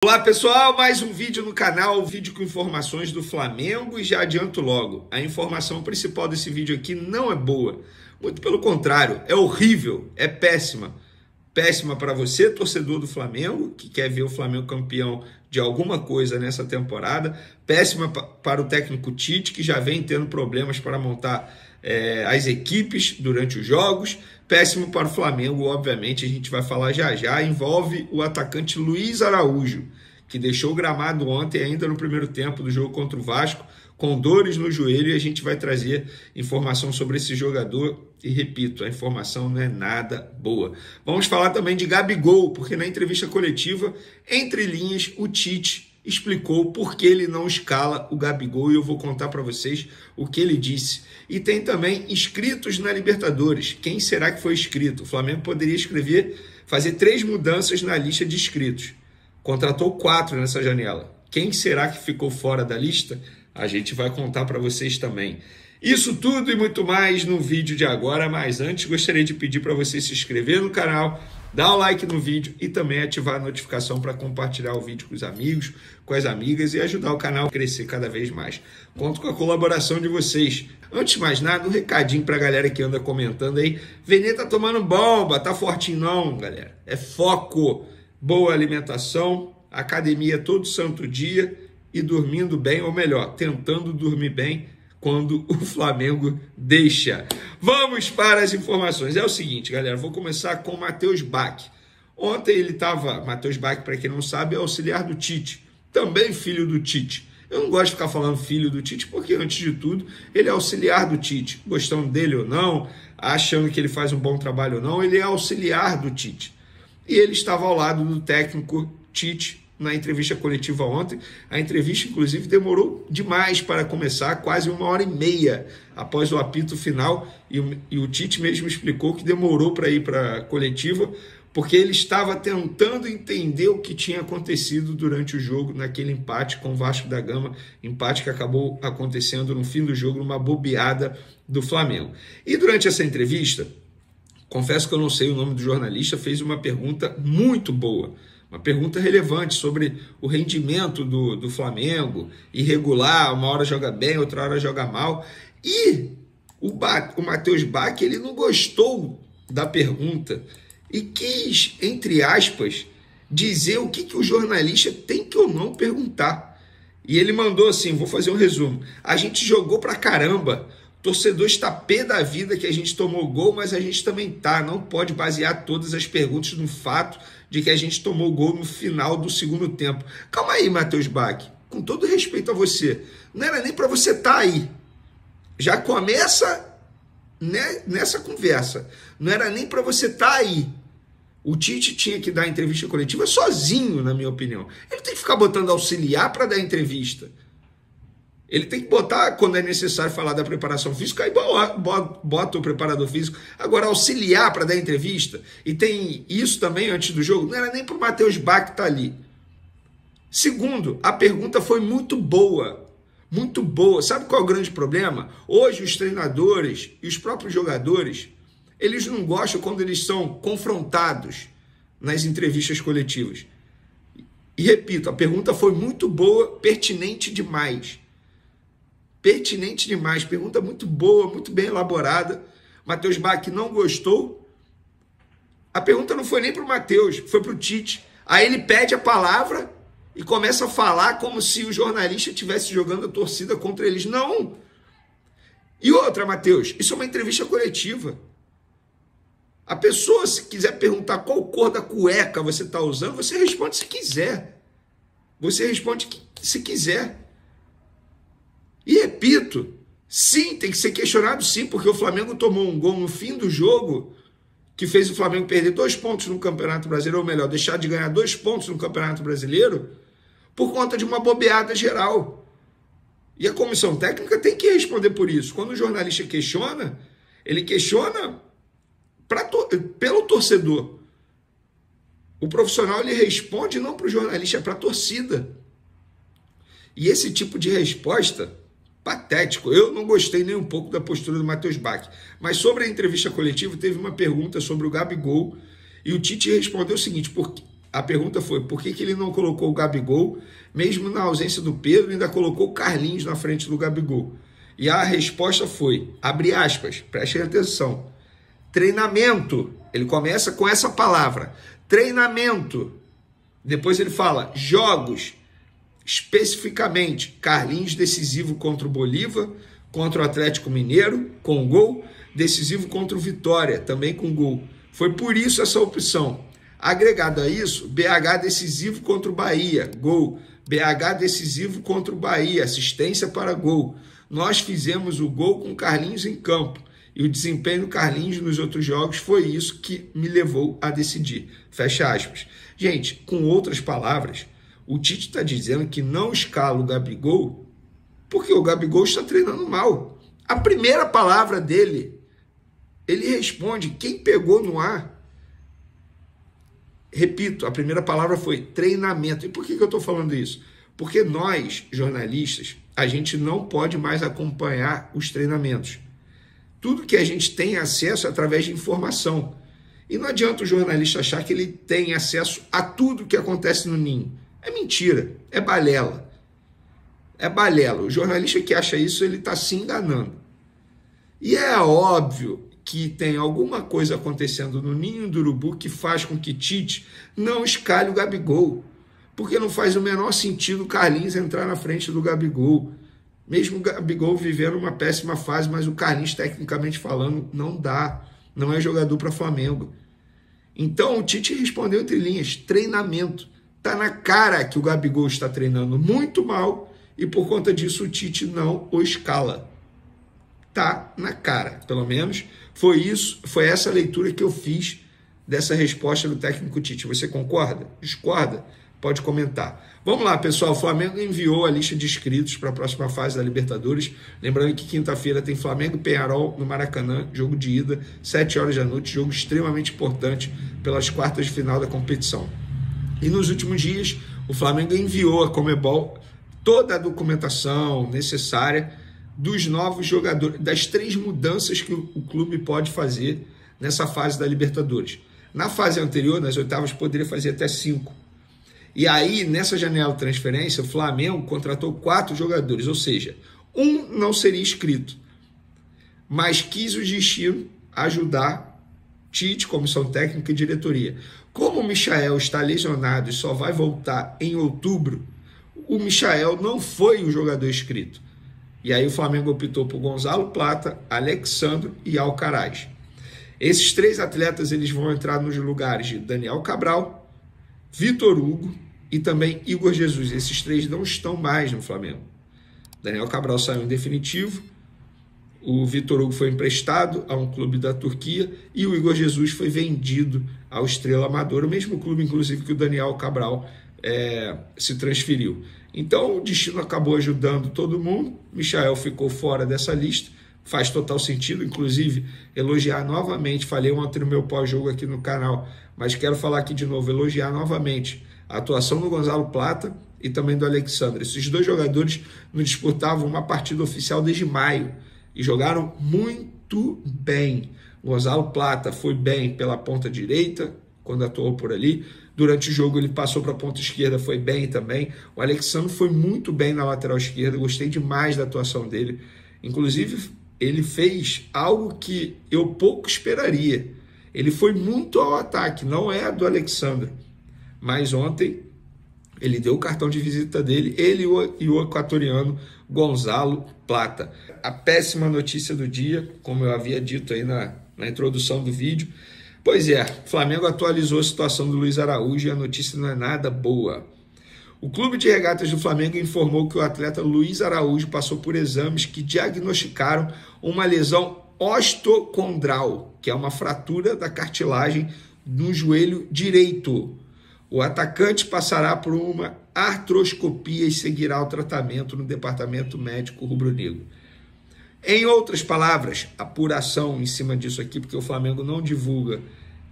Olá pessoal, mais um vídeo no canal, um vídeo com informações do Flamengo e já adianto logo, a informação principal desse vídeo aqui não é boa, muito pelo contrário, é horrível, é péssima. Péssima para você, torcedor do Flamengo, que quer ver o Flamengo campeão de alguma coisa nessa temporada, péssima para o técnico Tite, que já vem tendo problemas para montar as equipes durante os jogos, péssimo para o Flamengo, obviamente, a gente vai falar já, envolve o atacante Luiz Araújo, que deixou o gramado ontem, ainda no primeiro tempo do jogo contra o Vasco, com dores no joelho, e a gente vai trazer informação sobre esse jogador, e repito, a informação não é nada boa. Vamos falar também de Gabigol, porque na entrevista coletiva, entre linhas, o Tite explicou por que ele não escala o Gabigol, e eu vou contar para vocês o que ele disse. E tem também inscritos na Libertadores. Quem será que foi inscrito? O Flamengo poderia fazer 3 mudanças na lista de inscritos. Contratou 4 nessa janela. Quem será que ficou fora da lista? A gente vai contar para vocês também. Isso tudo e muito mais no vídeo de agora, mas antes gostaria de pedir para você se inscrever no canal, dar o like no vídeo e também ativar a notificação para compartilhar o vídeo com os amigos, com as amigas e ajudar o canal a crescer cada vez mais. Conto com a colaboração de vocês. Antes de mais nada, um recadinho para a galera que anda comentando aí. Vene tá tomando bomba, tá fortinho não, galera. É foco, boa alimentação, academia todo santo dia e dormindo bem, ou melhor, tentando dormir bem quando o Flamengo deixa. Vamos para as informações. É o seguinte, galera, vou começar com o Matheus Bac. Ontem ele estava... Matheus Bac, para quem não sabe, é auxiliar do Tite. Também filho do Tite. Eu não gosto de ficar falando filho do Tite, porque, antes de tudo, ele é auxiliar do Tite. Gostando dele ou não, achando que ele faz um bom trabalho ou não, ele é auxiliar do Tite. E ele estava ao lado do técnico Tite na entrevista coletiva ontem. A entrevista, inclusive, demorou demais para começar, quase 1h30 após o apito final, e o Tite mesmo explicou que demorou para ir para a coletiva, porque ele estava tentando entender o que tinha acontecido durante o jogo, naquele empate com o Vasco da Gama, empate que acabou acontecendo no fim do jogo, numa bobeada do Flamengo. E durante essa entrevista, confesso que eu não sei o nome do jornalista, fez uma pergunta muito boa, uma pergunta relevante sobre o rendimento do Flamengo, irregular, uma hora joga bem, outra hora joga mal. E o Matheus Bac, ele não gostou da pergunta e quis, entre aspas, dizer o que o jornalista tem que ou não perguntar. E ele mandou assim, vou fazer um resumo. A gente jogou pra caramba, o torcedor está pé da vida que a gente tomou gol, mas a gente também tá. Não pode basear todas as perguntas no fato de que a gente tomou gol no final do segundo tempo. Calma aí, Matheus Bac. Com todo respeito a você, não era nem para você estar aí. Já começa nessa conversa. Não era nem para você estar aí. O Tite tinha que dar entrevista coletiva sozinho, na minha opinião. Ele tem que ficar botando auxiliar para dar entrevista. Ele tem que botar, quando é necessário falar da preparação física, aí bota o preparador físico. Agora, auxiliar para dar entrevista, e tem isso também antes do jogo, não era nem para o Matheus Bac estar ali. Segundo, a pergunta foi muito boa. Muito boa. Sabe qual é o grande problema? Hoje, os treinadores e os próprios jogadores, eles não gostam quando eles são confrontados nas entrevistas coletivas. E repito, a pergunta foi muito boa, pertinente demais. Pertinente demais, pergunta muito boa, muito bem elaborada. Matheus Bac não gostou. A pergunta não foi nem para o Matheus, foi para o Tite. Aí ele pede a palavra e começa a falar como se o jornalista estivesse jogando a torcida contra eles. Não! E outra, Matheus, isso é uma entrevista coletiva. A pessoa, se quiser perguntar qual cor da cueca você está usando, você responde se quiser. Você responde se quiser. E repito, sim, tem que ser questionado sim, porque o Flamengo tomou um gol no fim do jogo que fez o Flamengo perder 2 pontos no Campeonato Brasileiro, ou melhor, deixar de ganhar 2 pontos no Campeonato Brasileiro por conta de uma bobeada geral. E a comissão técnica tem que responder por isso. Quando o jornalista questiona, ele questiona pelo torcedor. O profissional, ele responde não para o jornalista, é para a torcida. E esse tipo de resposta, patético. Eu não gostei nem um pouco da postura do Matheus Bac. Mas sobre a entrevista coletiva, teve uma pergunta sobre o Gabigol e o Tite respondeu o seguinte, A pergunta foi, por que ele não colocou o Gabigol, mesmo na ausência do Pedro, ainda colocou o Carlinhos na frente do Gabigol? E a resposta foi, abre aspas, prestem atenção, treinamento. Ele começa com essa palavra, treinamento. Depois ele fala, jogos, especificamente, Carlinhos decisivo contra o Bolívar, contra o Atlético Mineiro, com gol, decisivo contra o Vitória, também com gol. Foi por isso essa opção. Agregado a isso, BH decisivo contra o Bahia, gol. BH decisivo contra o Bahia, assistência para gol. Nós fizemos o gol com Carlinhos em campo. E o desempenho do Carlinhos nos outros jogos foi isso que me levou a decidir. Fecha aspas. Gente, com outras palavras, o Tite está dizendo que não escala o Gabigol porque o Gabigol está treinando mal. A primeira palavra dele, ele responde, quem pegou no ar? Repito, a primeira palavra foi treinamento. E por que eu estou falando isso? Porque nós, jornalistas, a gente não pode mais acompanhar os treinamentos. Tudo que a gente tem acesso é através de informação. E não adianta o jornalista achar que ele tem acesso a tudo que acontece no ninho. É mentira, é balela. É balela. O jornalista que acha isso, ele está se enganando. E é óbvio que tem alguma coisa acontecendo no ninho do urubu que faz com que Tite não escale o Gabigol. Porque não faz o menor sentido o Carlinhos entrar na frente do Gabigol. Mesmo o Gabigol vivendo uma péssima fase, mas o Carlinhos, tecnicamente falando, não dá. Não é jogador para Flamengo. Então o Tite respondeu entre linhas, treinamento. Está na cara que o Gabigol está treinando muito mal e por conta disso o Tite não o escala. Tá na cara, pelo menos foi essa leitura que eu fiz dessa resposta do técnico Tite. Você concorda? Discorda? Pode comentar. Vamos lá, pessoal. O Flamengo enviou a lista de inscritos para a próxima fase da Libertadores. Lembrando que quinta-feira tem Flamengo e Peñarol no Maracanã, jogo de ida, 7 horas da noite, jogo extremamente importante pelas quartas de final da competição. E nos últimos dias, o Flamengo enviou a Conmebol toda a documentação necessária dos novos jogadores, das 3 mudanças que o clube pode fazer nessa fase da Libertadores. Na fase anterior, nas oitavas, poderia fazer até 5. E aí, nessa janela de transferência, o Flamengo contratou 4 jogadores, ou seja, um não seria inscrito, mas quis o destino ajudar Tite, comissão técnica e diretoria. Como o Michael está lesionado e só vai voltar em outubro, o Michael não foi o jogador inscrito. E aí o Flamengo optou por Gonzalo Plata, Alexandro e Alcaraz. Esses 3 atletas eles vão entrar nos lugares de Daniel Cabral, Vitor Hugo e também Igor Jesus. Esses 3 não estão mais no Flamengo. Daniel Cabral saiu em definitivo, o Vitor Hugo foi emprestado a um clube da Turquia e o Igor Jesus foi vendido ao Estrela Amadora, o mesmo clube, inclusive, que o Daniel Cabral se transferiu. Então o destino acabou ajudando todo mundo. Michael ficou fora dessa lista, faz total sentido, inclusive elogiar novamente, falei ontem no meu pós-jogo aqui no canal, mas quero falar aqui de novo, elogiar novamente a atuação do Gonzalo Plata e também do Alexandre. Esses 2 jogadores não disputavam uma partida oficial desde maio e jogaram muito bem. Gonzalo Plata foi bem pela ponta direita, quando atuou por ali. Durante o jogo ele passou para a ponta esquerda, foi bem também. O Alexandre foi muito bem na lateral esquerda, gostei demais da atuação dele. Inclusive, ele fez algo que eu pouco esperaria. Ele foi muito ao ataque, não é a do Alexandre. Mas ontem ele deu o cartão de visita dele, ele e o equatoriano Gonzalo Plata. A péssima notícia do dia, como eu havia dito aí na introdução do vídeo. Pois é, o Flamengo atualizou a situação do Luiz Araújo e a notícia não é nada boa. O Clube de Regatas do Flamengo informou que o atleta Luiz Araújo passou por exames que diagnosticaram uma lesão ostocondral, que é uma fratura da cartilagem no joelho direito. O atacante passará por uma artroscopia e seguirá o tratamento no departamento médico rubro-negro. Em outras palavras, apuração em cima disso aqui, porque o Flamengo não divulga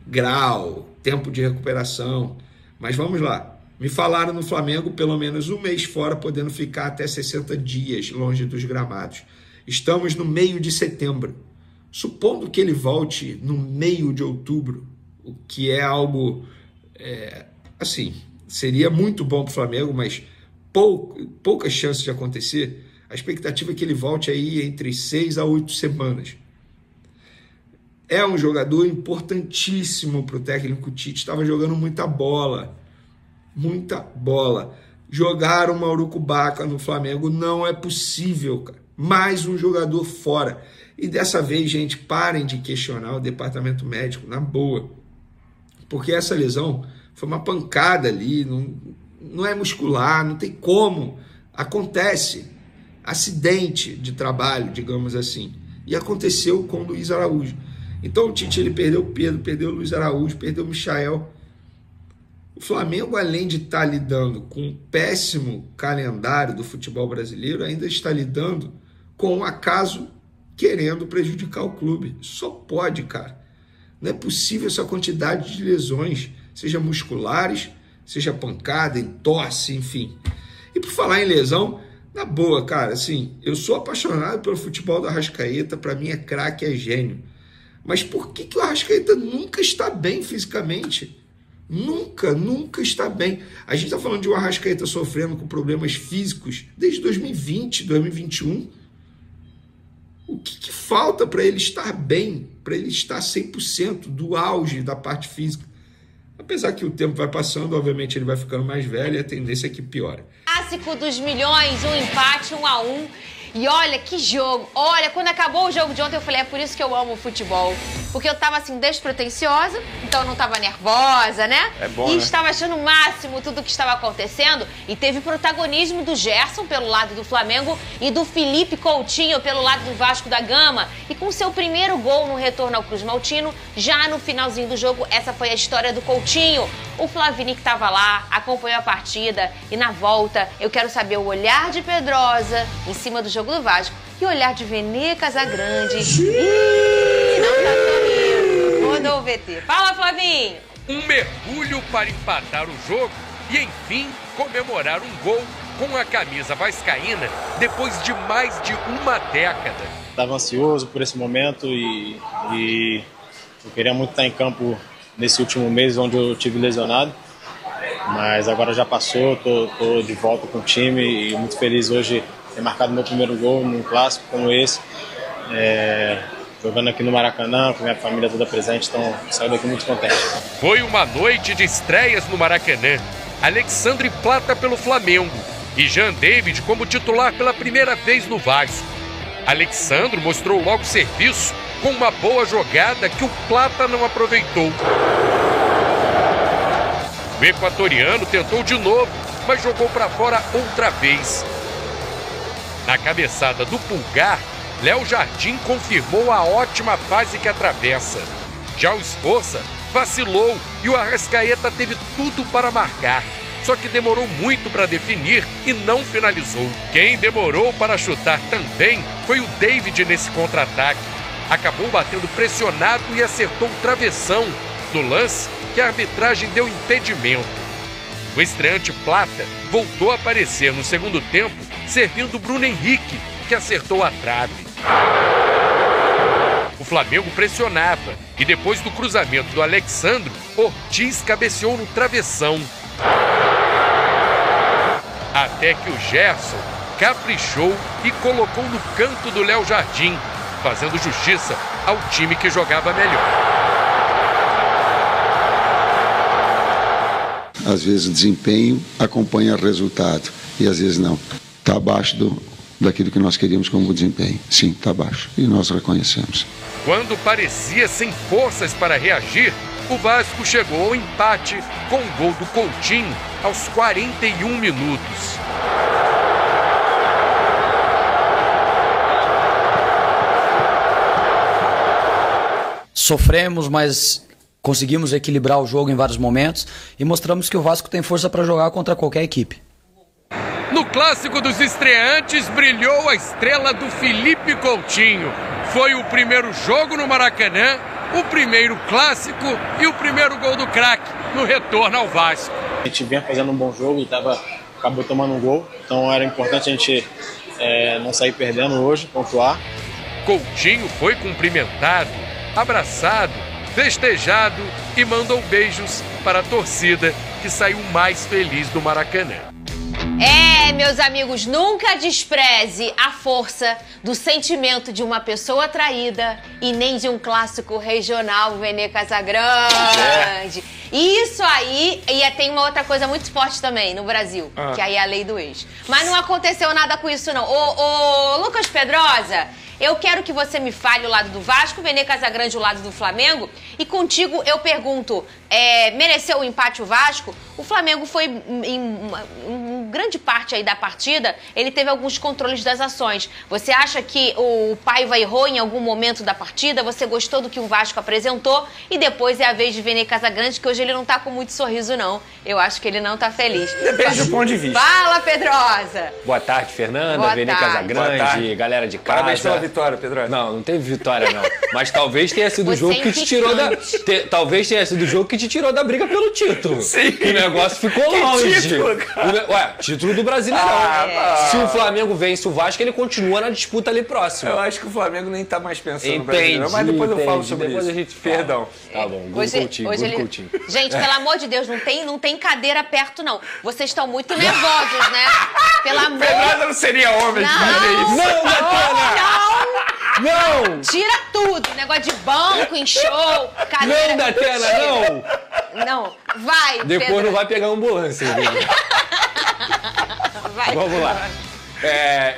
grau, tempo de recuperação. Mas vamos lá. Me falaram no Flamengo pelo menos 1 mês fora, podendo ficar até 60 dias longe dos gramados. Estamos no meio de setembro. Supondo que ele volte no meio de outubro, o que é algo assim, seria muito bom para o Flamengo, mas poucas chances de acontecer. A expectativa é que ele volte aí entre 6 a 8 semanas. É um jogador importantíssimo para o técnico Tite, estava jogando muita bola. Muita bola. Jogar o Mauro Baca no Flamengo não é possível, cara. Mais um jogador fora. E dessa vez, gente, parem de questionar o departamento médico, na boa. Porque essa lesão foi uma pancada ali, não é muscular, não tem como. Acontece. Acidente de trabalho, digamos assim. E aconteceu com o Luiz Araújo. Então o Tite ele perdeu o Pedro, perdeu o Luiz Araújo, perdeu o Michael. O Flamengo, além de estar lidando com um péssimo calendário do futebol brasileiro, ainda está lidando com um acaso querendo prejudicar o clube. Só pode, cara. Não é possível essa quantidade de lesões, seja musculares, seja pancada, entorse, enfim. E por falar em lesão, na boa, cara, assim, eu sou apaixonado pelo futebol do Arrascaeta, para mim é craque, é gênio. Mas por que o Arrascaeta nunca está bem fisicamente? Nunca está bem. A gente está falando de um Arrascaeta sofrendo com problemas físicos desde 2020, 2021. O que falta para ele estar bem, para ele estar 100% do auge da parte física? Apesar que o tempo vai passando, obviamente ele vai ficando mais velho e a tendência é que piora. Clássico dos milhões, um empate, 1-1. E olha que jogo, olha, quando acabou o jogo de ontem eu falei, é por isso que eu amo o futebol. Porque eu tava assim, despretensiosa, então eu não tava nervosa, né? É bom, e né? estava achando o máximo tudo o que estava acontecendo. E teve protagonismo do Gerson pelo lado do Flamengo e do Felipe Coutinho pelo lado do Vasco da Gama. E com seu primeiro gol no retorno ao Cruz Maltino, já no finalzinho do jogo, essa foi a história do Coutinho. O Flavini que tava lá, acompanhou a partida e na volta eu quero saber o olhar de Pedrosa em cima do jogo do Vasco e o olhar de Vene Casagrande. Ih, não tá sorrindo. Rodou o VT. Fala, Flavinho! Um mergulho para empatar o jogo e, enfim, comemorar um gol com a camisa vascaína depois de mais de uma década. Estava ansioso por esse momento e eu queria muito estar em campo nesse último mês onde eu tive lesionado. Mas agora já passou, tô de volta com o time e muito feliz hoje de ter marcado meu primeiro gol num clássico como esse. Jogando aqui no Maracanã, com minha família toda presente, então saio daqui muito contente. Foi uma noite de estreias no Maracanã. Alexandre Plata pelo Flamengo e Jean David como titular pela primeira vez no Vasco. Alexandre mostrou logo serviço com uma boa jogada que o Plata não aproveitou. O equatoriano tentou de novo, mas jogou para fora outra vez. Na cabeçada do Pulgar, Léo Jardim confirmou a ótima fase que atravessa. Já o Esforça vacilou e o Arrascaeta teve tudo para marcar. Só que demorou muito para definir e não finalizou. Quem demorou para chutar também foi o David nesse contra-ataque. Acabou batendo pressionado e acertou o travessão. No lance, que a arbitragem deu impedimento. O estreante Plata voltou a aparecer no segundo tempo, servindo Bruno Henrique, que acertou a trave. O Flamengo pressionava e depois do cruzamento do Alexandre, Ortiz cabeceou no travessão. Até que o Gerson caprichou e colocou no canto do Léo Jardim, fazendo justiça ao time que jogava melhor. Às vezes o desempenho acompanha o resultado e às vezes não. Está abaixo daquilo que nós queríamos como desempenho. Sim, está abaixo e nós reconhecemos. Quando parecia sem forças para reagir, o Vasco chegou ao empate com o gol do Coutinho aos 41 minutos. Sofremos, mas conseguimos equilibrar o jogo em vários momentos e mostramos que o Vasco tem força para jogar contra qualquer equipe. No clássico dos estreantes, brilhou a estrela do Felipe Coutinho. Foi o primeiro jogo no Maracanã, o primeiro clássico e o primeiro gol do craque no retorno ao Vasco. A gente vinha fazendo um bom jogo e acabou tomando um gol, então era importante a gente não sair perdendo hoje, pontuar. Coutinho foi cumprimentado, abraçado, festejado e mandou beijos para a torcida que saiu mais feliz do Maracanã. Meus amigos, nunca despreze a força do sentimento de uma pessoa traída e nem de um clássico regional, Vene Casagrande. Isso aí, e tem uma outra coisa muito forte também no Brasil, que aí é a lei do ex. Mas não aconteceu nada com isso, não. Ô, Lucas Pedrosa, eu quero que você me fale o lado do Vasco, Vene Casagrande o lado do Flamengo. E contigo eu pergunto, mereceu o empate o Vasco? O Flamengo foi, em grande parte aí da partida, ele teve alguns controles das ações. Você acha que o Paiva errou em algum momento da partida? Você gostou do que o Vasco apresentou? E depois é a vez de Vene Casagrande, que hoje ele não tá com muito sorriso, não. Eu acho que ele não tá feliz. Depende do ponto de vista. Fala, Pedrosa! Boa tarde, Fernanda, Vene Casagrande, galera de casa. Parabéns pela vitória, Pedro. Não teve vitória, não. Mas talvez tenha sido o jogo que te tirou da... Talvez tenha sido o jogo que te tirou da briga pelo título. Sim. Que o negócio ficou longe. Título, cara? Ué, título do Brasileirão. Se o Flamengo vence o Vasco, ele continua na disputa ali próximo. Eu acho que o Flamengo nem tá mais pensando no Brasileirão, mas depois eu falo sobre isso. Depois a gente fala. Perdão. Tá bom, Coutinho. Gente, pelo amor de Deus, não tem cadeira perto, não. Vocês estão muito nervosos, né? Pelo amor... Fernanda não seria homem de fazer isso. Não, Datena! Não! Tira tudo! Negócio de banco, em show, cadeira... Não, Datena, não! Não, vai, Depois Pedro. não vai pegar ambulância, entendeu? Vai. Vamos lá.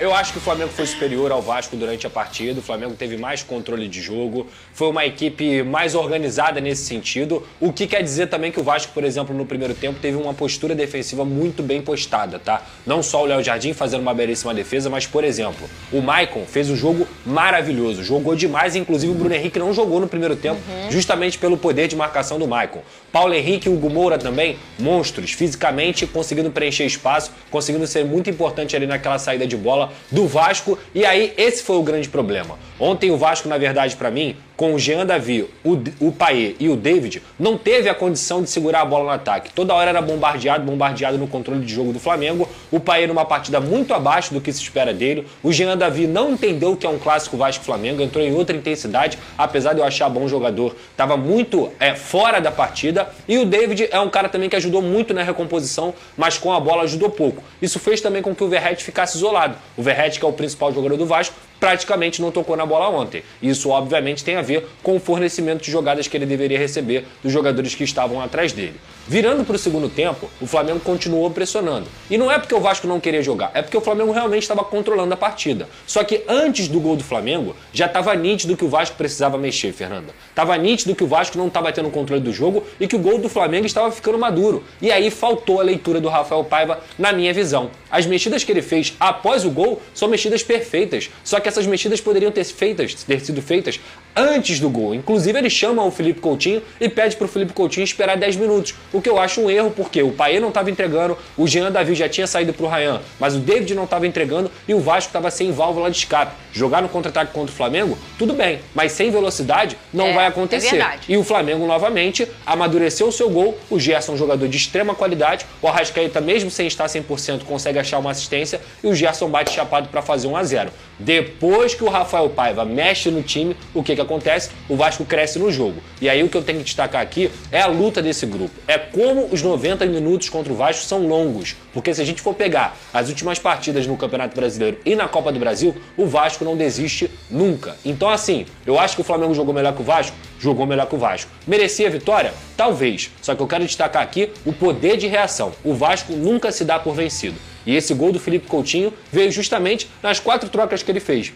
Eu acho que o Flamengo foi superior ao Vasco durante a partida, o Flamengo teve mais controle de jogo, foi uma equipe mais organizada nesse sentido, o que quer dizer também que o Vasco, por exemplo, no primeiro tempo teve uma postura defensiva muito bem postada, tá? Não só o Léo Jardim fazendo uma belíssima defesa, mas, por exemplo, o Maicon fez um jogo maravilhoso, jogou demais, inclusive o Bruno Henrique não jogou no primeiro tempo, justamente pelo poder de marcação do Maicon. Paulo Henrique e o Hugo Moura também, monstros, fisicamente, conseguindo preencher espaço, conseguindo ser muito importante ali naquela saída de bola do Vasco, e aí esse foi o grande problema. Ontem o Vasco, na verdade, pra mim, com o Jean Davi, o Payet e o David, não teve a condição de segurar a bola no ataque. Toda hora era bombardeado no controle de jogo do Flamengo. O Payet numa partida muito abaixo do que se espera dele. O Jean Davi não entendeu o que é um clássico Vasco-Flamengo, entrou em outra intensidade, apesar de eu achar bom jogador, estava muito fora da partida. E o David é um cara também que ajudou muito na recomposição, mas com a bola ajudou pouco. Isso fez também com que o Verratti ficasse isolado. O Verratti, que é o principal jogador do Vasco, praticamente não tocou na bola ontem. Isso, obviamente, tem a ver com o fornecimento de jogadas que ele deveria receber dos jogadores que estavam atrás dele. Virando para o segundo tempo, o Flamengo continuou pressionando. E não é porque o Vasco não queria jogar, é porque o Flamengo realmente estava controlando a partida. Só que antes do gol do Flamengo, já estava nítido que o Vasco precisava mexer, Fernanda. Estava nítido que o Vasco não estava tendo controle do jogo e que o gol do Flamengo estava ficando maduro. E aí faltou a leitura do Rafael Paiva, na minha visão. As mexidas que ele fez após o gol são mexidas perfeitas, só que essas mexidas poderiam ter sido feitas antes do gol. Inclusive, ele chama o Felipe Coutinho e pede para o Felipe Coutinho esperar 10 minutos, o que eu acho um erro, porque o Payet não estava entregando, o Jean Davi já tinha saído para o Ryan, mas o David não estava entregando e o Vasco estava sem válvula de escape. Jogar no contra-ataque contra o Flamengo, tudo bem, mas sem velocidade não vai acontecer. E o Flamengo, novamente, amadureceu o seu gol, o Gerson é um jogador de extrema qualidade, o Arrascaeta, mesmo sem estar 100%, consegue achar uma assistência e o Gerson bate chapado para fazer 1-0. Depois que o Rafael Paiva mexe no time, o que acontece? O Vasco cresce no jogo. E aí o que eu tenho que destacar aqui é a luta desse grupo. É como os 90 minutos contra o Vasco são longos. Porque se a gente for pegar as últimas partidas no Campeonato Brasileiro e na Copa do Brasil, o Vasco não desiste nunca. Então assim, eu acho que o Flamengo jogou melhor que o Vasco? Jogou melhor que o Vasco. Merecia a vitória? Talvez. Só que eu quero destacar aqui o poder de reação. O Vasco nunca se dá por vencido. E esse gol do Felipe Coutinho veio justamente nas 4 trocas que ele fez.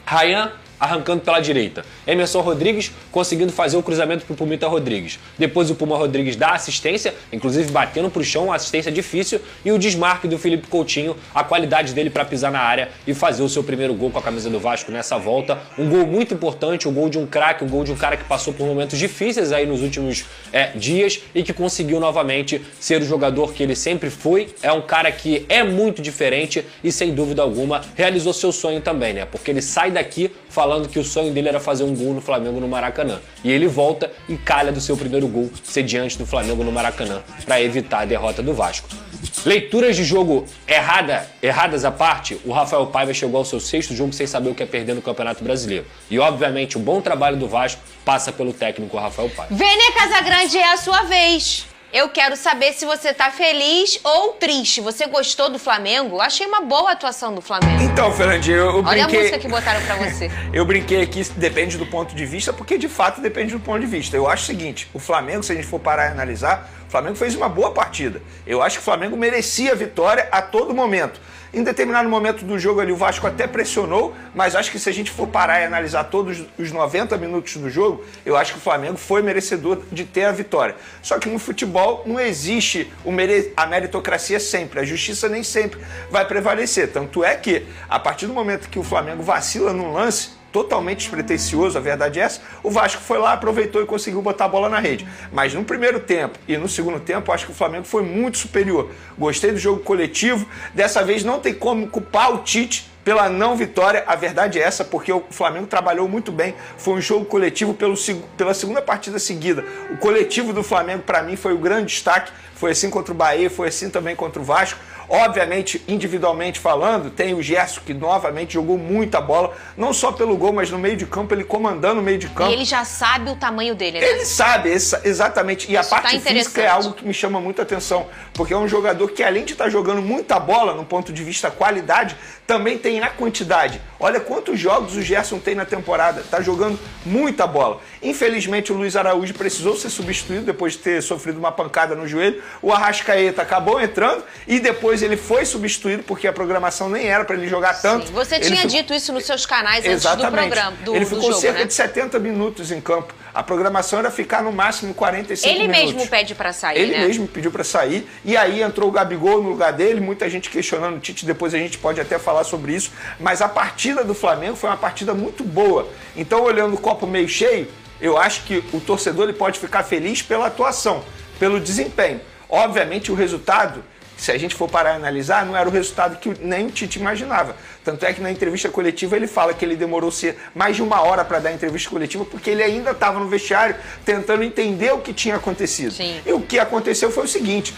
Ryan arrancando pela direita. Emerson Rodrigues conseguindo fazer o cruzamento para o Pumita Rodrigues. Depois o Puma Rodrigues dá assistência, inclusive batendo para o chão, uma assistência difícil, e o desmarque do Felipe Coutinho, a qualidade dele para pisar na área e fazer o seu primeiro gol com a camisa do Vasco nessa volta. Um gol muito importante, um gol de um craque, um gol de um cara que passou por momentos difíceis aí nos últimos dias e que conseguiu novamente ser o jogador que ele sempre foi. É um cara que é muito diferente e, sem dúvida alguma, realizou seu sonho também, né? Porque ele sai daqui falando que o sonho dele era fazer um gol no Flamengo no Maracanã. E ele volta e calha do seu primeiro gol ser diante do Flamengo no Maracanã para evitar a derrota do Vasco. Leituras de jogo erradas à parte, o Rafael Paiva chegou ao seu 6º jogo sem saber o que é perder no Campeonato Brasileiro. E, obviamente, o bom trabalho do Vasco passa pelo técnico Rafael Paiva. Vênia Casagrande, é a sua vez. Eu quero saber se você tá feliz ou triste. Você gostou do Flamengo? Achei uma boa atuação do Flamengo. Então, Fernandinho, eu brinquei... Olha a música que botaram pra você. Eu brinquei aqui, depende do ponto de vista, porque de fato depende do ponto de vista. Eu acho o seguinte, o Flamengo, se a gente for parar e analisar, o Flamengo fez uma boa partida. Eu acho que o Flamengo merecia a vitória a todo momento. Em determinado momento do jogo ali, o Vasco até pressionou, mas acho que se a gente for parar e analisar todos os 90 minutos do jogo, eu acho que o Flamengo foi merecedor de ter a vitória. Só que no futebol não existe a meritocracia sempre, a justiça nem sempre vai prevalecer. Tanto é que, a partir do momento que o Flamengo vacila num lance, totalmente despretensioso, a verdade é essa, o Vasco foi lá, aproveitou e conseguiu botar a bola na rede. Mas no primeiro tempo e no segundo tempo, acho que o Flamengo foi muito superior. Gostei do jogo coletivo, dessa vez não tem como culpar o Tite pela não vitória, a verdade é essa, porque o Flamengo trabalhou muito bem, foi um jogo coletivo pela segunda partida seguida. O coletivo do Flamengo, para mim, foi o grande destaque, foi assim contra o Bahia, foi assim também contra o Vasco. Obviamente, individualmente falando, tem o Gerson, que novamente jogou muita bola, não só pelo gol, mas no meio de campo, ele comandando o meio de campo. E ele já sabe o tamanho dele, né? Ele sabe, exatamente. E a parte física é algo que me chama muita atenção, porque é um jogador que, além de estar jogando muita bola, no ponto de vista qualidade, também tem na quantidade. Olha quantos jogos o Gerson tem na temporada, está jogando muita bola. Infelizmente, o Luiz Araújo precisou ser substituído depois de ter sofrido uma pancada no joelho. O Arrascaeta acabou entrando e depois ele foi substituído porque a programação nem era para ele jogar tanto. Sim, você tinha dito isso nos seus canais antes do programa, ele ficou jogo, cerca né? de 70 minutos em campo. A programação era ficar no máximo 45 minutos. Ele mesmo pede para sair, Ele mesmo pediu para sair. E aí entrou o Gabigol no lugar dele. Muita gente questionando o Tite. Depois a gente pode até falar sobre isso. Mas a partida do Flamengo foi uma partida muito boa. Então, olhando o copo meio cheio, eu acho que o torcedor ele pode ficar feliz pela atuação, pelo desempenho. Obviamente, o resultado, se a gente for parar e analisar, não era o resultado que nem o Tite imaginava. Tanto é que na entrevista coletiva ele fala que ele demorou mais de 1 hora para dar a entrevista coletiva porque ele ainda estava no vestiário tentando entender o que tinha acontecido. Sim. E o que aconteceu foi o seguinte,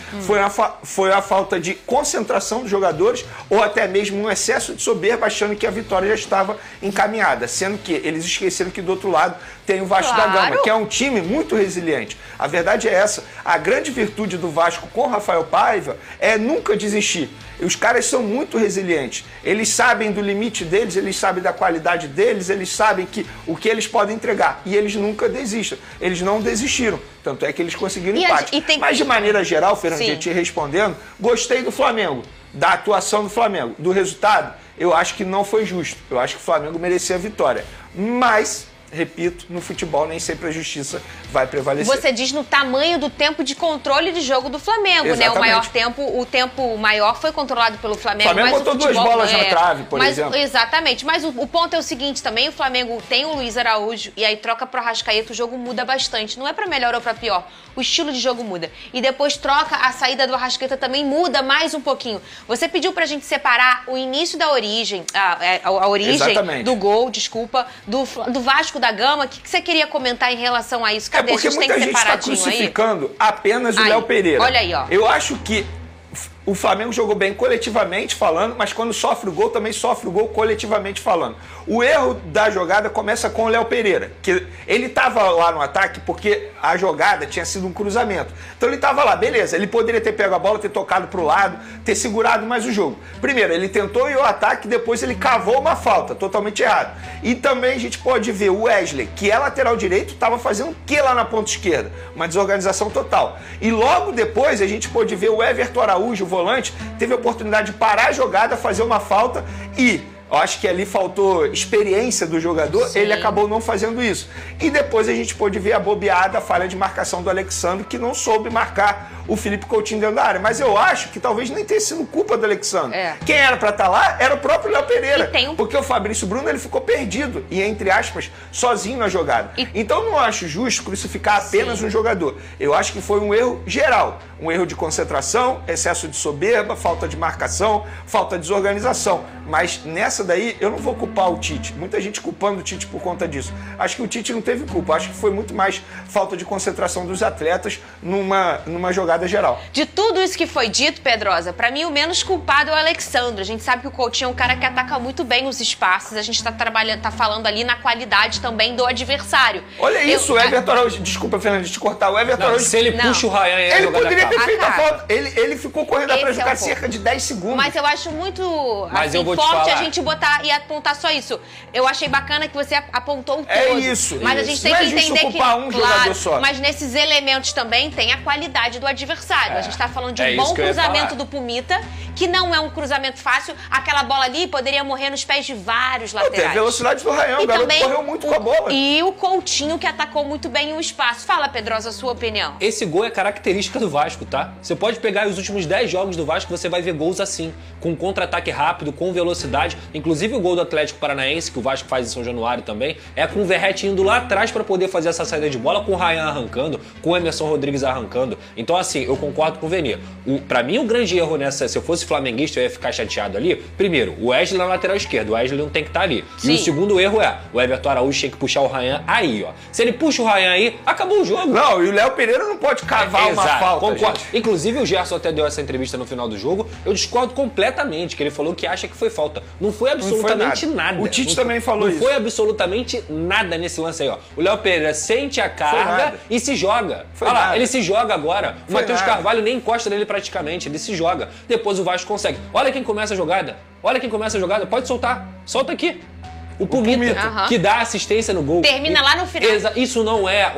foi a falta de concentração dos jogadores ou até mesmo um excesso de soberba achando que a vitória já estava encaminhada, sendo que eles esqueceram que do outro lado tem o Vasco da Gama, que é um time muito resiliente. A verdade é essa, a grande virtude do Vasco com o Rafael Paiva é nunca desistir. Os caras são muito resilientes. Eles sabem do limite deles, eles sabem da qualidade deles, eles sabem o que eles podem entregar. E eles nunca desistem. Eles não desistiram. Tanto é que eles conseguiram empate. Mas de maneira geral, Fernandinho, te respondendo, gostei do Flamengo, da atuação do Flamengo. Do resultado, eu acho que não foi justo. Eu acho que o Flamengo merecia a vitória. Mas, repito, no futebol nem sempre a justiça vai prevalecer. Você diz no tamanho do tempo de controle de jogo do Flamengo, exatamente, né? O tempo maior foi controlado pelo Flamengo. O Flamengo botou 2 bolas na trave, por exemplo. Exatamente, mas o ponto é o seguinte também, o Flamengo tem o Luiz Araújo e aí troca pro Arrascaeta, o jogo muda bastante. Não é pra melhor ou pra pior, o estilo de jogo muda. E depois troca, a saída do Arrascaeta também muda mais um pouquinho. Você pediu pra gente separar o início da origem, a origem exatamente, do gol, desculpa, do Vasco da Gama. O que você queria comentar em relação a isso? Cadê? Porque muita gente está crucificando apenas o Léo Pereira. Olha aí, ó. Eu acho que o Flamengo jogou bem coletivamente falando, mas quando sofre o gol, também sofre o gol coletivamente falando. O erro da jogada começa com o Léo Pereira, que ele estava lá no ataque porque a jogada tinha sido um cruzamento. Então ele estava lá, beleza, ele poderia ter pego a bola, ter tocado para o lado, ter segurado mais o jogo. Primeiro, ele tentou ir ao ataque, depois ele cavou uma falta, totalmente errado. E também a gente pode ver o Wesley, que é lateral direito, estava fazendo o que lá na ponta esquerda? Uma desorganização total. E logo depois a gente pode ver o Everton Araújo, o volante, teve a oportunidade de parar a jogada, fazer uma falta e eu acho que ali faltou experiência do jogador, sim, ele acabou não fazendo isso. E depois a gente pôde ver a bobeada, a falha de marcação do Alexandre, que não soube marcar o Felipe Coutinho dentro da área. Mas eu acho que talvez nem tenha sido culpa do Alexandre. Quem era pra estar lá era o próprio Léo Pereira. Porque o Fabrício Bruno ele ficou perdido e, entre aspas, sozinho na jogada. Então não acho justo crucificar apenas um jogador. Eu acho que foi um erro geral. Um erro de concentração, excesso de soberba, falta de marcação, falta de desorganização. Mas nessa essa daí eu não vou culpar o Tite. Muita gente culpando o Tite por conta disso. Acho que o Tite não teve culpa. Acho que foi muito mais falta de concentração dos atletas numa jogada geral. De tudo isso que foi dito, Pedrosa, pra mim o menos culpado é o Alexandre. A gente sabe que o Coutinho é um cara que ataca muito bem os espaços. A gente tá falando ali na qualidade também do adversário. Olha isso, o Everton Araújo. Desculpa, Fernando, de te cortar. O Everton Araújo. Se ele puxa o Ryan, ele poderia ter feito a falta. Ele ficou correndo atrás do cara cerca de 10 segundos. Mas eu acho muito forte a gente botar e apontar só isso. Eu achei bacana que você apontou o todo. É isso. Mas a gente tem que entender que, jogador só. Mas nesses elementos também tem a qualidade do adversário. A gente tá falando de um bom cruzamento do Pumita, que não é um cruzamento fácil. Aquela bola ali poderia morrer nos pés de vários laterais. Tem a velocidade do Ryan, o garoto correu muito com a bola. E o Coutinho, que atacou muito bem o espaço. Fala, Pedrosa, a sua opinião. Esse gol é característica do Vasco, tá? Você pode pegar os últimos 10 jogos do Vasco, você vai ver gols assim, com contra-ataque rápido, com velocidade. Inclusive o gol do Atlético Paranaense, que o Vasco faz em São Januário também, é com o Verratti indo lá atrás para poder fazer essa saída de bola, com o Ryan arrancando, com o Emerson Rodrigues arrancando. Então, assim, eu concordo com o Vene. Pra mim, o grande erro nessa, se eu fosse flamenguista, eu ia ficar chateado ali. Primeiro, o Wesley na lateral esquerda. O Wesley não tem que estar ali. Sim. E o segundo erro é, o Everton Araújo tinha que puxar o Ryan aí, ó. Se ele puxa o Ryan aí, acabou o jogo. Não, e o Léo Pereira não pode cavar uma falta. Concordo. Inclusive, o Gerson até deu essa entrevista no final do jogo. Eu discordo completamente, que ele falou que acha que foi falta. Não foi absolutamente nada. O Tite também falou isso. Não foi absolutamente nada nesse lance aí, ó. O Léo Pereira sente a carga e se joga. Olha lá, ele se joga agora. O Matheus Carvalho nem encosta nele praticamente, ele se joga. Depois o Vasco consegue. Olha quem começa a jogada. Olha quem começa a jogada. Pode soltar. Solta aqui. O Pumita, que dá assistência no gol. Termina lá no final. Isso não é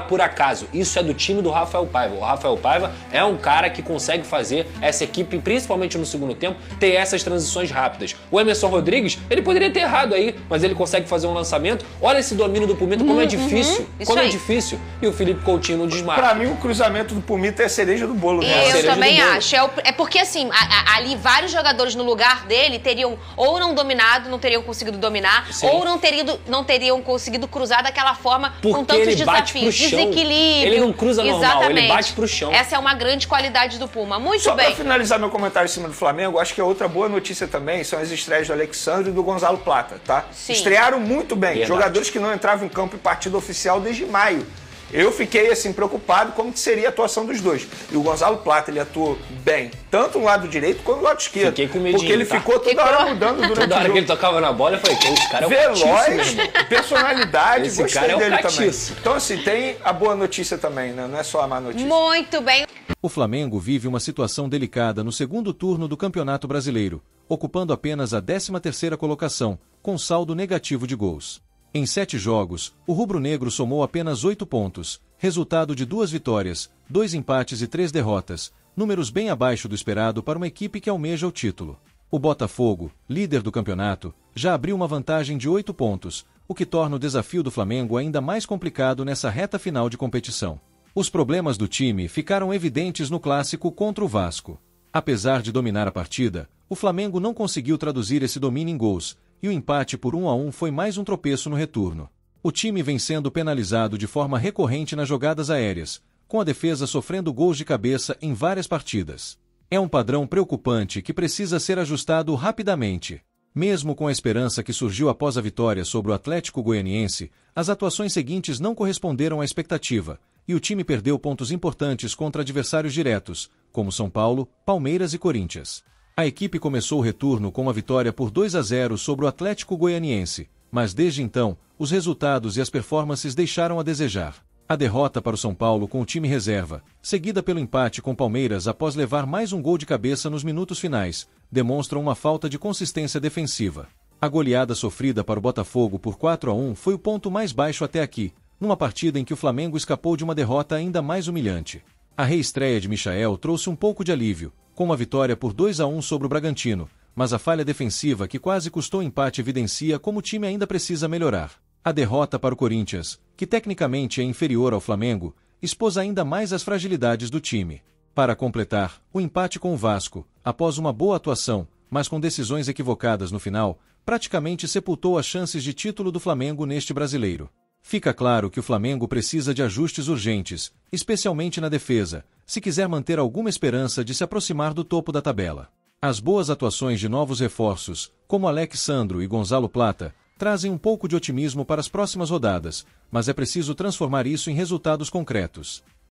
por acaso. Isso é do time do Rafael Paiva. O Rafael Paiva é um cara que consegue fazer essa equipe, principalmente no segundo tempo, ter essas transições rápidas. O Emerson Rodrigues, ele poderia ter errado aí, mas ele consegue fazer um lançamento. Olha esse domínio do Pumita, como é difícil. Como é difícil. E o Felipe Coutinho não desmarca. Pra mim, o cruzamento do Pumita é a cereja do bolo. Né? Eu também acho. É porque, assim, ali vários jogadores no lugar dele teriam ou não dominado, não teriam conseguido dominar, sim, ou não teriam conseguido cruzar daquela forma, porque com tantos desafios, desequilíbrio. Ele não cruza normal, ele bate pro chão. Essa é uma grande qualidade do Puma. Muito Só bem. Só pra finalizar meu comentário em cima do Flamengo, acho que a outra boa notícia também são as estreias do Alexandre e do Gonzalo Plata, tá? Sim. Estrearam muito bem. Verdade. Jogadores que não entravam em campo em partida oficial desde maio. Eu fiquei, assim, preocupado como que seria a atuação dos dois. E o Gonzalo Plata, ele atuou bem, tanto no lado direito quanto no lado esquerdo. Fiquei com medinho, porque ele ficou toda hora mudando durante o jogo. Toda hora que ele tocava na bola, eu falei, esse cara é o veloz, personalidade, esse gostei cara é o dele catiço. Também. Então, assim, tem a boa notícia também, né? Não é só a má notícia. Muito bem. O Flamengo vive uma situação delicada no segundo turno do Campeonato Brasileiro, ocupando apenas a 13ª colocação, com saldo negativo de gols. Em 7 jogos, o rubro-negro somou apenas 8 pontos, resultado de 2 vitórias, 2 empates e 3 derrotas, números bem abaixo do esperado para uma equipe que almeja o título. O Botafogo, líder do campeonato, já abriu uma vantagem de 8 pontos, o que torna o desafio do Flamengo ainda mais complicado nessa reta final de competição. Os problemas do time ficaram evidentes no clássico contra o Vasco. Apesar de dominar a partida, o Flamengo não conseguiu traduzir esse domínio em gols, e o empate por 1-1 foi mais um tropeço no retorno. O time vem sendo penalizado de forma recorrente nas jogadas aéreas, com a defesa sofrendo gols de cabeça em várias partidas. É um padrão preocupante que precisa ser ajustado rapidamente. Mesmo com a esperança que surgiu após a vitória sobre o Atlético Goianiense, as atuações seguintes não corresponderam à expectativa, e o time perdeu pontos importantes contra adversários diretos, como São Paulo, Palmeiras e Corinthians. A equipe começou o retorno com uma vitória por 2-0 sobre o Atlético Goianiense, mas desde então, os resultados e as performances deixaram a desejar. A derrota para o São Paulo com o time reserva, seguida pelo empate com o Palmeiras após levar mais um gol de cabeça nos minutos finais, demonstram uma falta de consistência defensiva. A goleada sofrida para o Botafogo por 4-1 foi o ponto mais baixo até aqui, numa partida em que o Flamengo escapou de uma derrota ainda mais humilhante. A reestreia de Michael trouxe um pouco de alívio, com uma vitória por 2-1 sobre o Bragantino, mas a falha defensiva que quase custou empate evidencia como o time ainda precisa melhorar. A derrota para o Corinthians, que tecnicamente é inferior ao Flamengo, expôs ainda mais as fragilidades do time. Para completar, o empate com o Vasco, após uma boa atuação, mas com decisões equivocadas no final, praticamente sepultou as chances de título do Flamengo neste brasileiro. Fica claro que o Flamengo precisa de ajustes urgentes, especialmente na defesa, se quiser manter alguma esperança de se aproximar do topo da tabela. As boas atuações de novos reforços, como Alex Sandro e Gonzalo Plata, trazem um pouco de otimismo para as próximas rodadas, mas é preciso transformar isso em resultados concretos.